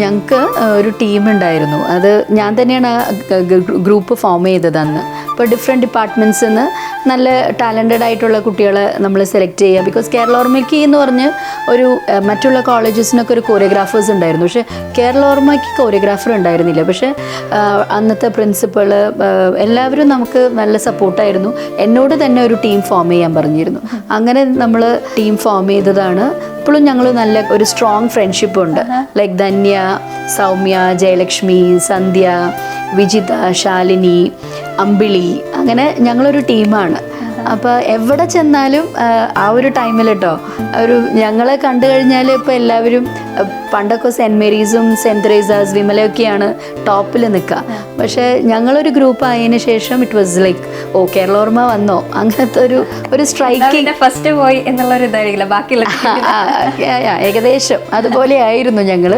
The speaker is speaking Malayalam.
ഞങ്ങൾക്ക് ഒരു ടീമുണ്ടായിരുന്നു. അത് ഞാൻ തന്നെയാണ് ആ ഗ്രൂപ്പ് ഫോം ചെയ്തത് അന്ന്. ഇപ്പോൾ ഡിഫറെൻറ്റ് ഡിപ്പാർട്ട്മെൻറ്റ്സിൽ നിന്ന് നല്ല ടാലൻറ്റഡ് ആയിട്ടുള്ള കുട്ടികളെ നമ്മൾ സെലക്ട് ചെയ്യുക. ബിക്കോസ് കേരളോർമ്മയ്ക്ക് എന്ന് പറഞ്ഞ് ഒരു മറ്റുള്ള കോളേജസിനൊക്കെ ഒരു കോറിയോഗ്രാഫേഴ്സ് ഉണ്ടായിരുന്നു. പക്ഷേ കേരളോർമ്മയ്ക്ക് കോറിയോഗ്രാഫർ ഉണ്ടായിരുന്നില്ല. പക്ഷേ അന്നത്തെ പ്രിൻസിപ്പൾ എല്ലാവരും നമുക്ക് നല്ല സപ്പോർട്ടായിരുന്നു. എന്നോട് തന്നെ ഒരു ടീം ഫോം ചെയ്യാൻ പറഞ്ഞിരുന്നു. അങ്ങനെ നമ്മൾ ടീം ഫോം ചെയ്തതാണ്. ഇപ്പോഴും ഞങ്ങൾ നല്ല ഒരു സ്ട്രോങ് ഫ്രണ്ട്ഷിപ്പ് ഉണ്ട്. ലൈക്ക് ധന്യ, സൗമ്യ, ജയലക്ഷ്മി, സന്ധ്യ, വിജിത, ശാലിനി, അമ്പിളി, അങ്ങനെ ഞങ്ങളൊരു ടീമാണ്. അപ്പോൾ എവിടെ ചെന്നാലും ആ ഒരു ടൈമിൽ കേട്ടോ ഒരു ഞങ്ങളെ കണ്ടു കഴിഞ്ഞാൽ ഇപ്പോൾ എല്ലാവരും പണ്ടൊക്കെ സെൻറ്റ് മേരീസും സെൻറ്റ് തെരേസാസ്, വിമലയൊക്കെയാണ് ടോപ്പിൽ നിൽക്കുക. പക്ഷേ ഞങ്ങളൊരു ഗ്രൂപ്പ് ആയതിനു ശേഷം ഇറ്റ് വാസ് ലൈക്ക് ഓ കേരളോർമ്മ വന്നോ, അങ്ങനത്തെ ഒരു സ്ട്രൈക്കിങ് ഫസ്റ്റ് പോയി എന്നുള്ളൊരു ഇതായിരിക്കില്ല ബാക്കിയുള്ള ഏകദേശം അതുപോലെ ആയിരുന്നു ഞങ്ങൾ.